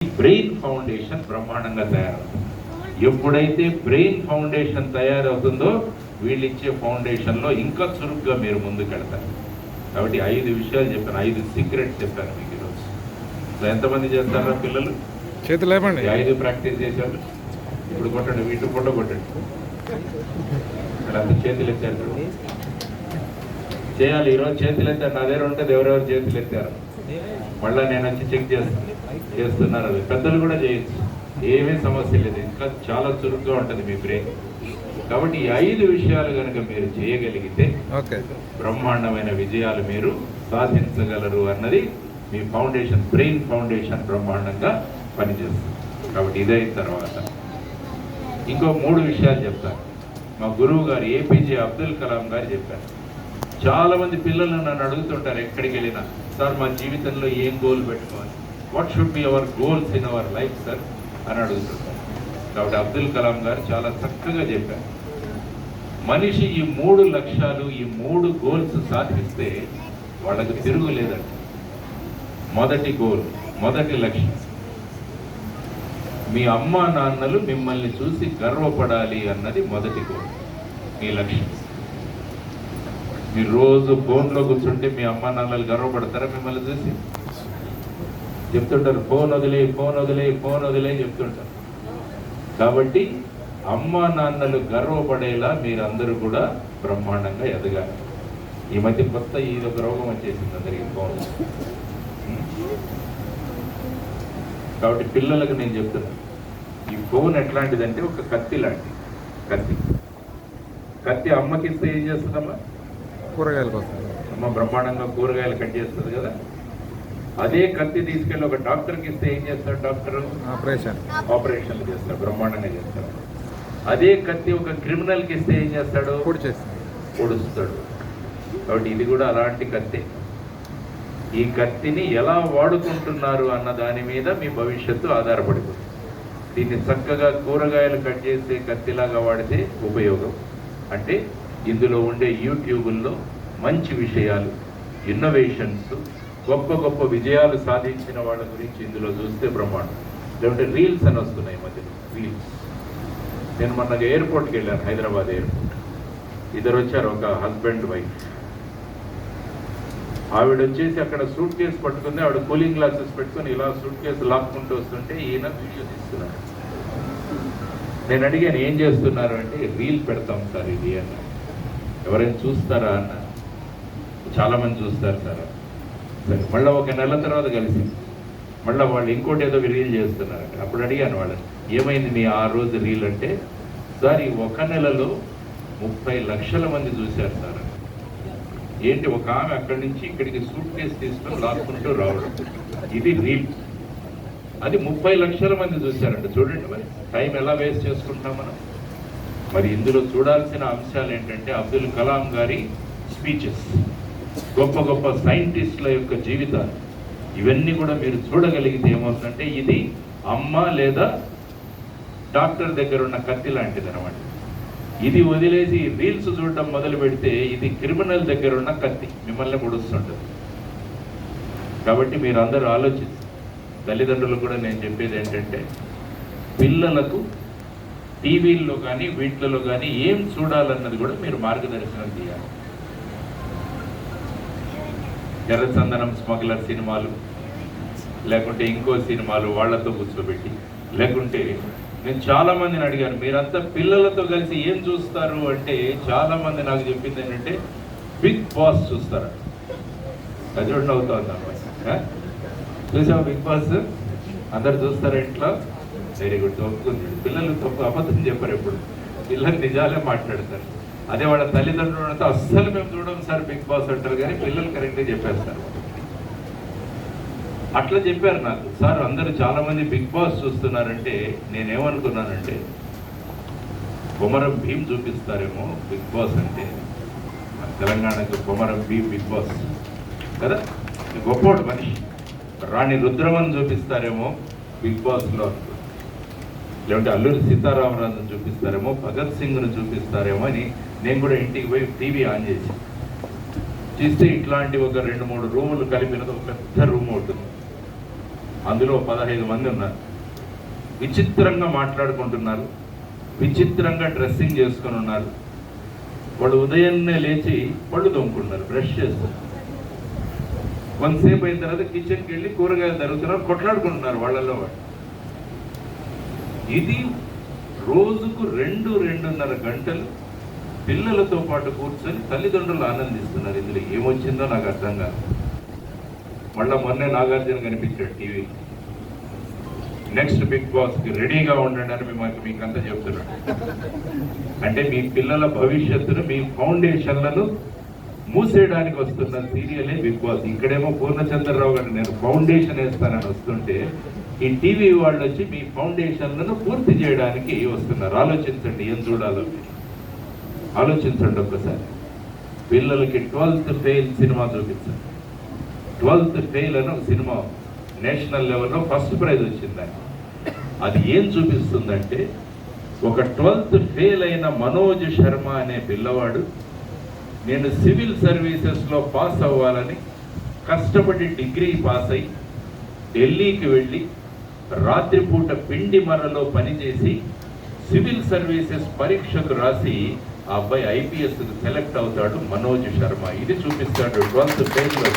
Brain foundation బ్రహ్మాండంగా తయారవుతుంది. ఎప్పుడైతే బ్రెయిన్ ఫౌండేషన్ తయారవుతుందో వీళ్ళు ఇచ్చే ఫౌండేషన్లో ఇంకా చురుగ్గా మీరు ముందుకెళ్తారు. కాబట్టి 5 విషయాలు చెప్పాను, 5 సీక్రెట్స్ చెప్పాను మీకు ఈరోజు. సో ఎంతమంది చేస్తారా పిల్లలు? చేతులు లేపండి. 5 ప్రాక్టీస్ చేశారు. ఇప్పుడు కొట్టండి, వీటి ఫోటో కొట్టండి. ఇక్కడ అంత చేతులు ఎత్తారు చేయాలి. ఈరోజు చేతులు ఎత్తారు, నా దగ్గర ఉంటుంది ఎవరెవరు చేతులు ఎత్తారు మళ్ళీ నేను వచ్చి చెక్ చేస్తున్నారు. అది పెద్దలు కూడా చేయొచ్చు, ఏమీ సమస్య లేదు. ఇంకా చాలా చురుగ్గా ఉంటుంది మీ బ్రెయిన్. కాబట్టి ఈ 5 విషయాలు కనుక మీరు చేయగలిగితే బ్రహ్మాండమైన విజయాలు మీరు సాధించగలరు అన్నది మీ ఫౌండేషన్, బ్రెయిన్ ఫౌండేషన్ బ్రహ్మాండంగా పనిచేస్తుంది. కాబట్టి ఇదైన తర్వాత ఇంకో 3 విషయాలు చెప్తారు. మా గురువు గారు ఏపీజే అబ్దుల్ కలాం గారు చెప్పారు. చాలా మంది పిల్లలు నన్ను అడుగుతుంటారు ఎక్కడికి వెళ్ళినా, సార్ మా జీవితంలో ఏం గోల్ పెట్టుకోవాలి, what should be our goals in our life sir అని అడుగుతుంటారు. కాబట్టి అబ్దుల్ కలాం గారు చాలా చక్కగా చెప్పారు. మనిషి ఈ 3 లక్ష్యాలు, ఈ 3 గోల్స్ సాధిస్తే వాళ్ళకి తిరుగులేదండి. మొదటి గోల్, మొదటి లక్ష్యం, మీ అమ్మా నాన్నలు మిమ్మల్ని చూసి గర్వపడాలి అన్నది మొదటి గోల్, మీ లక్ష్యం. మీరు రోజు ఫోన్లో కూర్చుంటే మీ అమ్మా నాన్నలు గర్వపడతారా మిమ్మల్ని చూసి? చెప్తుంటారు ఫోన్ వదిలే, ఫోన్ వదిలే, ఫోన్ వదిలే చెప్తుంటారు. కాబట్టి అమ్మా నాన్నలు గర్వపడేలా మీరందరూ కూడా బ్రహ్మాండంగా ఎదగాలి. ఈ మధ్య కొత్త ఇదొక రోగం వచ్చేసింది అందరికీ, ఫోన్. కాబట్టి పిల్లలకు నేను చెప్తున్నాను, ఈ ఫోన్ ఎట్లాంటిదంటే ఒక కత్తి లాంటిది. కత్తి అమ్మకిస్తే ఏం చేస్తుందమ్మా? కూరగాయల కోసం. అమ్మ బ్రహ్మాండంగా కూరగాయలు కట్ చేస్తుంది కదా. అదే కత్తి తీసుకెళ్ళి ఒక డాక్టర్కి ఇస్తే ఏం చేస్తాడు డాక్టర్? ఆపరేషన్లు చేస్తాడు, బ్రహ్మాండంగా చేస్తాడు. అదే కత్తి ఒక క్రిమినల్కి ఇస్తే ఏం చేస్తాడు? పొడుస్తాడు. కాబట్టి ఇది కూడా అలాంటి కత్తి. ఈ కత్తిని ఎలా వాడుకుంటున్నారు అన్న దాని మీద మీ భవిష్యత్తు ఆధారపడిపోతుంది. దీన్ని చక్కగా కూరగాయలు కట్ చేసే కత్తిలాగా వాడితే ఉపయోగం. అంటే ఇందులో ఉండే యూట్యూబుల్లో మంచి విషయాలు, ఇన్నోవేషన్స్, గొప్ప గొప్ప విజయాలు సాధించిన వాళ్ళ గురించి ఇందులో చూస్తే బ్రహ్మాండం. లేదంటే రీల్స్ అని వస్తున్నాయి మధ్యలో, రీల్స్. నేను మొన్న ఎయిర్పోర్ట్కి వెళ్ళాను, హైదరాబాద్ ఎయిర్పోర్ట్. ఇద్దరు వచ్చారు, ఒక హస్బెండ్ వైఫ్. ఆవిడ వచ్చేసి అక్కడ సూట్ కేసు పట్టుకుంది, ఆవిడ కూలింగ్ గ్లాసెస్ పెట్టుకుని ఇలా సూట్ కేసు లాక్కుంటూ వస్తుంటే ఈయన వీడియో తీస్తున్నాడు. నేను అడిగాను ఏం చేస్తున్నారు అంటే, రీల్ పెడతాం సార్ ఇది అన్న. ఎవరైనా చూస్తారా అన్న. చాలా మంది చూస్తారు సార్. సరే, మళ్ళీ ఒక నెల తర్వాత కలిసి మళ్ళీ వాళ్ళు ఇంకోటి ఏదో రీల్ చేస్తున్నారు. అప్పుడు అడిగాను వాళ్ళని, ఏమైంది మీ ఆ రోజు రీల్ అంటే, సార్ ఈ ఒక నెలలో 30 లక్షల మంది చూశారు సార్. ఏంటి, ఒక ఆమె అక్కడి నుంచి ఇక్కడికి సూట్ కేసు తీసుకొని లాక్కుంటూ రావడం, ఇది రీల్. అది 30 లక్షల మంది చూశారంట. చూడండి మరి టైం ఎలా వేస్ట్ చేసుకుంటాం మనం. మరి ఇందులో చూడాల్సిన అంశాలు ఏంటంటే, అబ్దుల్ కలాం గారి స్పీచెస్, గొప్ప గొప్ప సైంటిస్టుల యొక్క జీవితాలు, ఇవన్నీ కూడా మీరు చూడగలిగితే ఏమవుతుందంటే, ఇది అమ్మ లేదా డాక్టర్ దగ్గర ఉన్న కత్తి లాంటిది అనమాట. ఇది వదిలేసి రీల్స్ చూడడం మొదలు పెడితే ఇది క్రిమినల్ దగ్గర ఉన్న కత్తి, మిమ్మల్ని పొడుస్తుంటుంది. కాబట్టి మీరు అందరూ ఆలోచించి, తల్లిదండ్రులు కూడా నేను చెప్పేది ఏంటంటే, పిల్లలకు టీవీల్లో కానీ వీటిలలో కానీ ఏం చూడాలన్నది కూడా మీరు మార్గదర్శనం చేయాలి. ఎర్రచందనం స్మగ్లర్ సినిమాలు, లేకుంటే ఇంకో సినిమాలు వాళ్ళతో కూర్చోబెట్టి, లేకుంటే నేను చాలా మందిని అడిగాను, మీరంతా పిల్లలతో కలిసి ఏం చూస్తారు అంటే, చాలా మంది నాకు చెప్పింది ఏంటంటే బిగ్ బాస్ చూస్తారా. అది రెండు అవుతుంది అన్నమాట. చూసావు బిగ్ బాస్? అందరు చూస్తారా ఇంట్లో? వెరీ గుడ్, ఒప్పుకుంది. పిల్లలు తప్పు అబద్ధం చెప్పారు, ఎప్పుడు పిల్లలు నిజాలే మాట్లాడతారు. అదే వాళ్ళ తల్లిదండ్రులతో అస్సలు మేము చూడం సార్ బిగ్ బాస్ అంటారు, కానీ పిల్లలు కరెక్ట్గా చెప్పేస్తారు. అట్లా చెప్పారు నాకు. సార్ అందరూ చాలామంది బిగ్ బాస్ చూస్తున్నారంటే నేనేమనుకున్నానంటే, కొమరం భీం చూపిస్తారేమో బిగ్ బాస్ అంటే. తెలంగాణకు కొమరం భీం బిగ్ బాస్ కదా, గొప్పోడు మనిషి. రాణి రుద్రమని చూపిస్తారేమో బిగ్ బాస్లో, లేదంటే అల్లూరి సీతారామరాజును చూపిస్తారేమో, భగత్ సింగ్ను చూపిస్తారేమో అని నేను కూడా ఇంటికి పోయి టీవీ ఆన్ చేసి చూస్తే ఇట్లాంటి ఒక 2-3 రూములు కలిపినది ఒక పెద్ద రూమ్ ఉంటుంది. అందులో 15 మంది ఉన్నారు. విచిత్రంగా మాట్లాడుకుంటున్నారు, విచిత్రంగా డ్రెస్సింగ్ చేసుకొని ఉన్నారు. వాళ్ళు ఉదయాన్నే లేచి పళ్ళు తోముకుంటున్నారు, బ్రష్ చేస్తారు. కొంతసేపు అయిన తర్వాత కిచెన్కి వెళ్ళి కూరగాయలు తరుగుతున్నారు, కొట్లాడుకుంటున్నారు వాళ్ళల్లో వాళ్ళు. ఇది రోజుకు 2-2.5 గంటలు పిల్లలతో పాటు కూర్చొని తల్లిదండ్రులు ఆనందిస్తున్నారు. ఇందులో ఏమొచ్చిందో నాకు అర్థం కాదు. మళ్ళా మొన్నే నాగార్జున కనిపించాడు టీవీ. నెక్స్ట్ బిగ్ బాస్కి రెడీగా ఉండండి అని మీకు అంతా చెప్తున్నాడు. అంటే మీ పిల్లల భవిష్యత్తును, మీ ఫౌండేషన్లను మూసేయడానికి వస్తున్న సీరియలే బిగ్ బాస్. ఇక్కడేమో పూర్ణచంద్రరావు గారు నేను ఫౌండేషన్ వేస్తానని వస్తుంటే, ఈ టీవీ వాళ్ళు వచ్చి మీ ఫౌండేషన్లను పూర్తి చేయడానికి వస్తున్నారు. ఆలోచించండి, ఏం చూడాలో ఆలోచించండి ఒక్కసారి. పిల్లలకి 12th ఫెయిల్ సినిమా చూపించండి. 12th ఫెయిల్ అని ఒక సినిమా నేషనల్ లెవెల్లో ఫస్ట్ ప్రైజ్ వచ్చింది. అది ఏం చూపిస్తుందంటే, ఒక 12th ఫెయిల్ అయిన మనోజ్ శర్మ అనే పిల్లవాడు నేను సివిల్ సర్వీసెస్లో పాస్ అవ్వాలని కష్టపడి డిగ్రీ పాస్ అయ్యి ఢిల్లీకి వెళ్ళి రాత్రిపూట పిండి మరలో పనిచేసి సివిల్ సర్వీసెస్ పరీక్షకు రాసి ఆ అబ్బాయి IPS సెలెక్ట్ అవుతాడు మనోజ్ శర్మ. ఇది చూపిస్తాడు 12th ఫెయిల్.